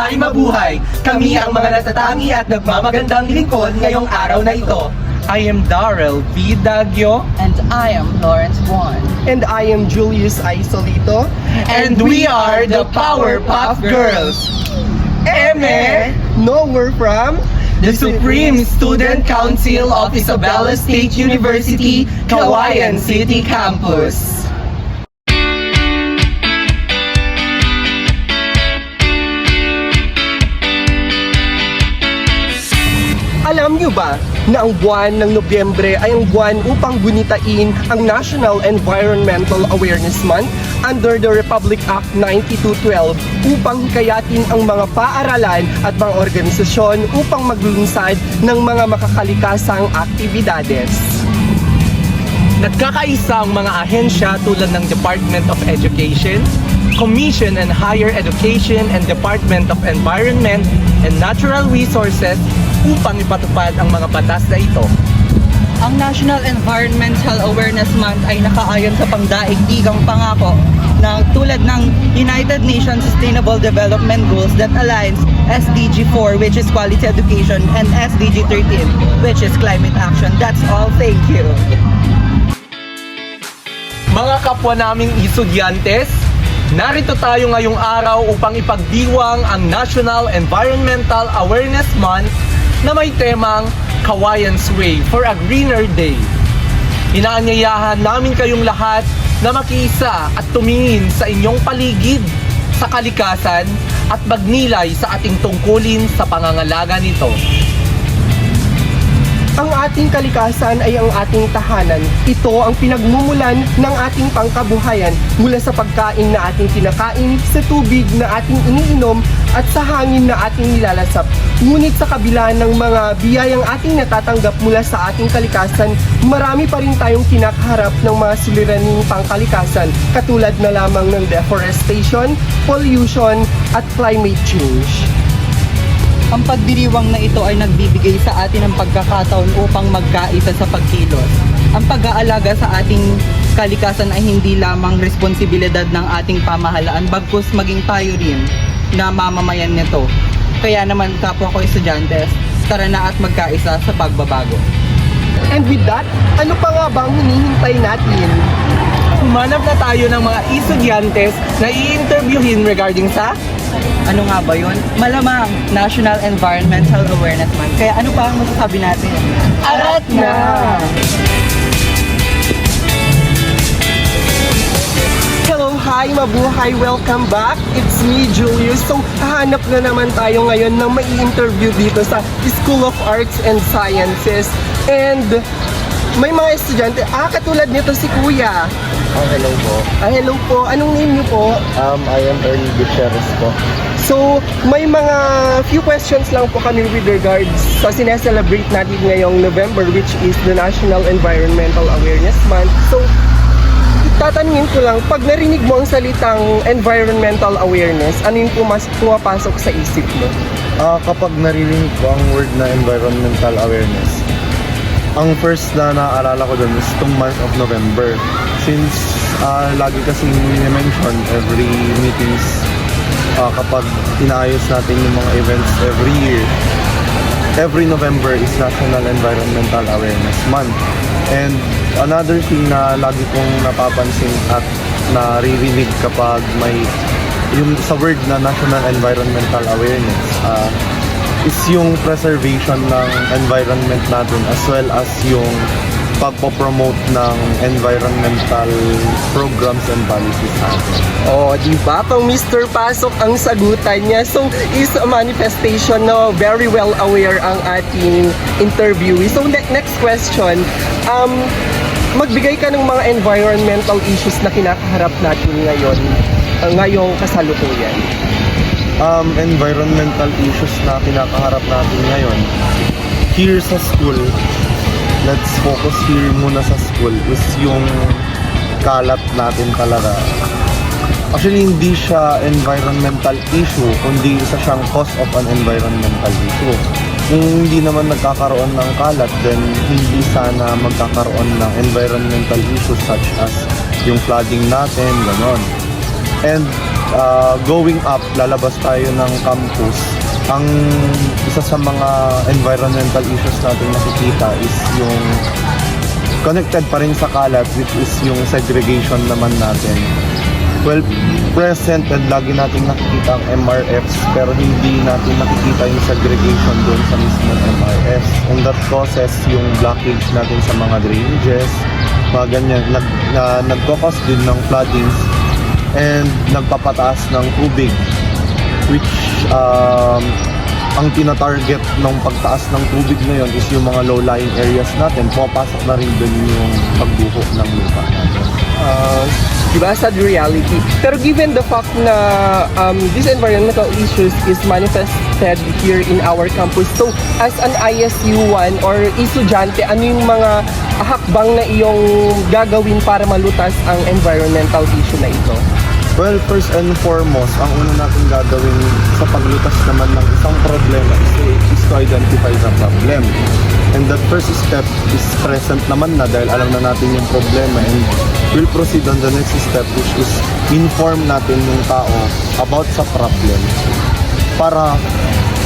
Hi mabuhay! Kami ang mga natatangi at nagmamagandang lingkod ngayong araw na ito. I am Darrell V. Dagyo. And I am Lawrence Juan. And I am Julius Isolito. And we are the Powerpuff Girls. Eme, No, we're from the Supreme Student Council of Isabela State University, Cauayan City Campus. Alam niyo ba na ang buwan ng Nobyembre ay ang buwan upang gunitain ang National Environmental Awareness Month under the Republic Act 9212 upang hikayatin ang mga paaralan at mga organisasyon upang maglungsad ng mga makakalikasang aktibidades. Nagkakaisa ang mga ahensya tulad ng Department of Education, Commission on Higher Education and Department of Environment and Natural Resources upang ipatupad ang mga batas na ito. Ang National Environmental Awareness Month ay nakaayon sa pangdaigdigang pangako na tulad ng United Nations Sustainable Development Goals that aligns SDG 4, which is quality education, and SDG 13, which is climate action. That's all. Thank you. Mga kapwa naming estudyantes, narito tayo ngayong araw upang ipagdiwang ang National Environmental Awareness Month na may temang Cauayan's Way for a Greener Day. Inaanyayahan namin kayong lahat na makiisa at tumingin sa inyong paligid, sa kalikasan at magnilay sa ating tungkulin sa pangangalaga nito. Ang ating kalikasan ay ang ating tahanan. Ito ang pinagmumulan ng ating pangkabuhayan mula sa pagkain na ating kinakain, sa tubig na ating iniinom at sa hangin na ating nilalasap. Ngunit sa kabila ng mga biyayang ating natatanggap mula sa ating kalikasan, marami pa rin tayong kinakaharap ng mga suliraning pangkalikasan katulad na lamang ng deforestation, pollution at climate change. Ang pagdiriwang na ito ay nagbibigay sa atin ng pagkakataon upang magkaisa sa pagkilos. Ang pag-aalaga sa ating kalikasan ay hindi lamang responsibilidad ng ating pamahalaan, bagkus maging tayo rin na mamamayan nito. Kaya naman kapwa ko estudyantes, tara na at magkaisa sa pagbabago. And with that, ano pa nga bang hinihintay natin? Humanap na tayo ng mga estudyantes na i-interviewin regarding sa Ano nga ba yun? Malamang National Environmental Awareness Month. Kaya ano pa ang masasabi natin? Arat na! Hello, hi, mabuhay, welcome back. It's me, Julius. So, hahanap na naman tayo ngayon ng mai-interview dito sa School of Arts and Sciences. And may mga estudyante, katulad nito si Kuya. Hello po. Hello po. Anong name niyo po? I am Ernie Gutierrez po. So, may mga few questions lang po kami with regards sa sineselebrate natin ngayong November, which is the National Environmental Awareness Month. So, tatanungin ko lang, pag narinig mo ang salitang environmental awareness, ano yung pumapasok sa isip mo? Kapag naririnig ko ang word na environmental awareness, ang first na naaalala ko dun is itong month of November. Since lagi kasing mention every meetings kapag inaayos natin yung mga events every year, every November is National Environmental Awareness Month. And another thing na lagi kong napapansin at naririnig kapag may yung sa word na National Environmental Awareness is yung preservation ng environment natin as well as yung pagpopromote ng environmental programs and policies natin. Di ba? Pang Mr. Pasok ang sagutan niya. So, is a manifestation na very well aware ang ating interviewee. So, next question. Magbigay ka ng mga environmental issues na kinakaharap natin ngayon, ngayong kasalukuyan. Environmental issues na kinakaharap natin ngayon here sa school, let's focus here muna sa school, is yung kalat natin talaga. Actually, hindi siya environmental issue, kundi isa siyang cause of an environmental issue. Kung hindi naman nagkakaroon ng kalat, then hindi sana magkakaroon ng environmental issues such as yung flooding natin, ganon. And going up, lalabas tayo ng campus, ang isa sa mga environmental issues natin nakikita is yung connected pa rin sa kalat, which is yung segregation naman natin. Well, present and lagi natin nakikita ang MRFs, pero hindi natin nakikita yung segregation doon sa mismong MRFs. And that causes yung blockage natin sa mga drainages, mga ganyan. Nagkakos din ng floodings and nagpapataas ng tubig, which ang tina-target ng pagtaas ng tubig na yun is yung mga low-lying areas natin. Pumapasok na rin dun yung pagbuho ng lupa natin. Diba, sad reality. Pero given the fact na these environmental issues is manifested here in our campus, so as an ISU1 or estudyante, ano yung mga hakbang na iyong gagawin para malutas ang environmental issue na ito? Well, first and foremost, ang una natin gagawin sa paglutas naman ng isang problema is to identify the problem. And that first step is present naman na dahil alam na natin yung problema, and we'll proceed on the next step, which is inform natin yung tao about sa problem para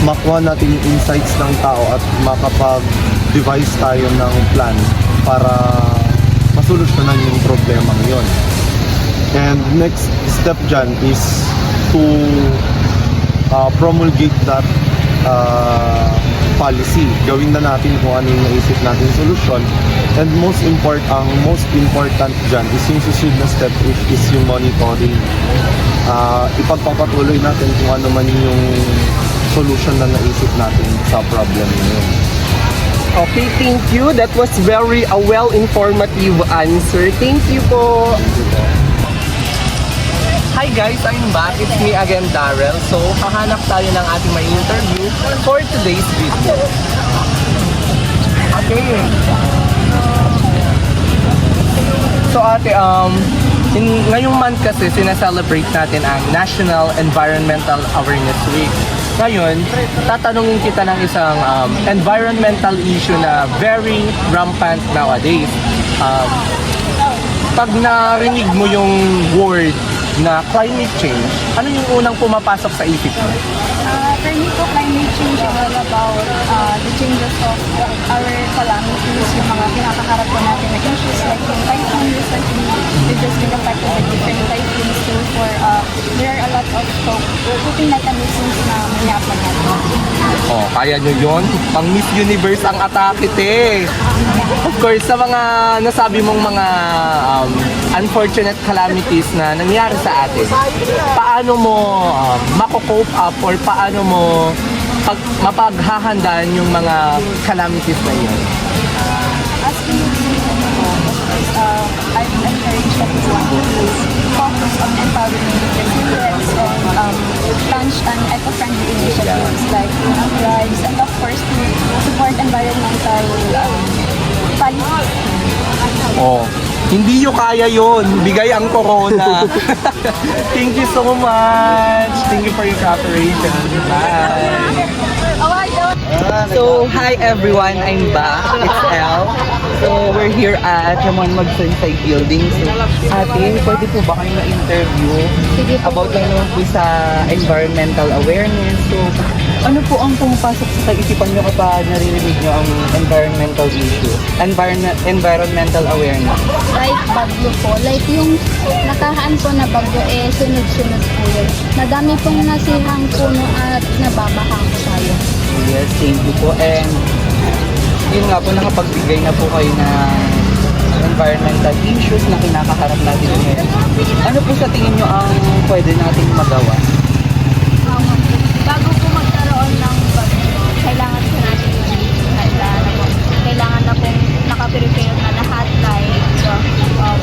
makuha natin yung insights ng tao at makapag-devise tayo ng plan para masolusyonan yung problemang yon. And next step dyan is to promulgate that policy. Gawin na natin kung ano yung naisip natin solusyon. And most important dyan is yung susunod na step, which is yung monitoring. Ipagpapatuloy natin kung ano man yung solution na naisip natin sa problem yun. Okay, thank you. That was very well-informative answer. Thank you po. Hi guys, I'm back. It's me again, Darrell. So, hahanap tayo ng ating may interview for today's video. Okay. So ate, ngayong month kasi sinaselebrate natin ang National Environmental Awareness Week. Ngayon, tatanungin kita ng isang environmental issue na very rampant nowadays. Pag narinig mo yung word na climate change, ano yung unang pumapasok sa isip mo? For me po, climate change is all about the changes of our calamities, yung mga kinakaharap po natin na issues like yung typhoon recently, we've just been affected by different typhoons. Therefore, there are a lot of coping mechanisms na mayapan natin. Oh, kaya nyo yun? Pang Miss Universe ang atake, te! Of course, sa mga nasabi mong mga unfortunate calamities na nangyari sa atin, paano mo mako-cope up or paano mo mapaghahandaan yung mga calamities na yun? As we I've encouraged everyone to focus on empowering resilience and launch an eco-friendly initiatives like drives and of course to support environmental policies. Oh, hindi nyo kaya yun. Bigay ang corona. Thank you so much. Thank you for your cooperation. Bye. So, hi everyone, I'm back. It's Elle. So, we're here at Ramon Magsaysay Building. So, ate, pwede po ba kayo na-interview about ano po sa environmental awareness? So, ano po ang pumapasok sa kaisipan nyo kapag naririnig nyo ang environmental issue? Environmental awareness? Like bagyo po. Like yung nakaraan po na bagyo sunod-sunod po yun. Madami pong nasirang puno at nababaha po tayo. Yes, thank you po. And yun nga po, nakapagbigay na po kayo ng environmental issues na kinakaharap natin ngayon. Ano po sa tingin nyo ang pwede nating magawa? Bago po magkaroon ng bagyo, kailangan po natin kailangan na pong nakaprepare na lahat like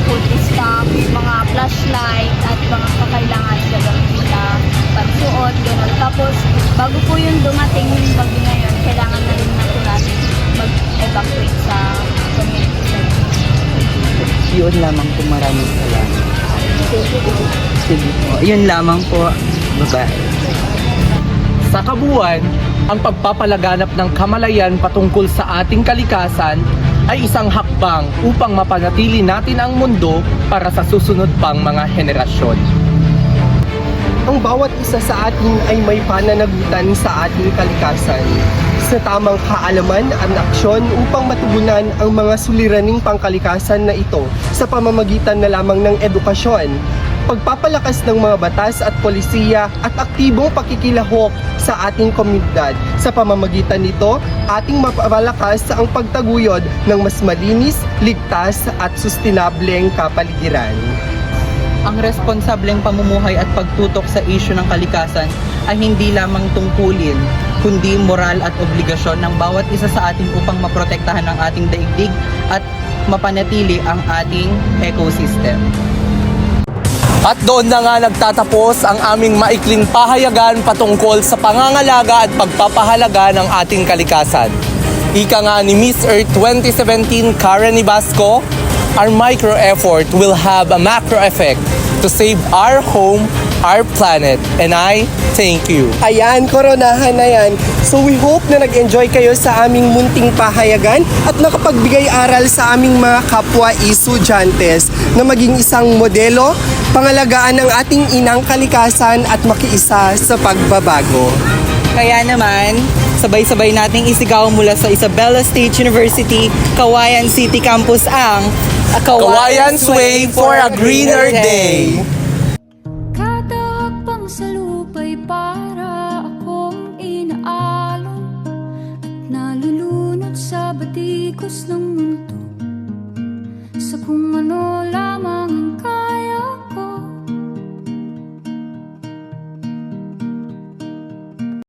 food stock, mga flashlight at mga kakailangan sa gamitin na pagsuot, gano'n. Tapos, bago po yung dumating yung bagyo na yun, kailangan na rin na po natin mag-evacuate sa community center. Yun lamang po, maraming salamat. Sige po. Yun lamang po. Bye-bye. Sa kabuuan, ang pagpapalaganap ng kamalayan patungkol sa ating kalikasan ay isang hakbang upang mapanatili natin ang mundo para sa susunod pang mga henerasyon. ang bawat isa sa atin ay may pananagutan sa ating kalikasan. Sa tamang kaalaman at aksyon upang matugunan ang mga suliraning pangkalikasan na ito sa pamamagitan na lamang ng edukasyon, pagpapalakas ng mga batas at polisiya at aktibong pakikilahok sa ating komunidad. Sa pamamagitan nito, ating mapapalakas ang pagtaguyod ng mas malinis, ligtas at sustainableng kapaligiran. Ang responsableng pamumuhay at pagtutok sa isyu ng kalikasan ay hindi lamang tungkulin, kundi moral at obligasyon ng bawat isa sa atin upang maprotektahan ang ating daigdig at mapanatili ang ating ecosystem. At doon na nga nagtatapos ang aming maikling pahayagan patungkol sa pangangalaga at pagpapahalaga ng ating kalikasan. Ika nga ni Miss Earth 2017 Karen Ibasco, our micro effort will have a macro effect to save our home, our planet, and I thank you. Ayan, koronahan na yan. So we hope na nag-enjoy kayo sa aming munting pahayagan at nakapagbigay aral sa aming mga kapwa estudyantes na maging isang modelo, pangalagaan ng ating inang kalikasan at makiisa sa pagbabago. Kaya naman, sabay-sabay nating isigaw mula sa Isabela State University, Cauayan City Campus ang Cauayan's Way for a Greener Day! Kada hakbang sa lupa'y para akong inaalon at nalulunod sa batikos ng mundo sa kung ano lang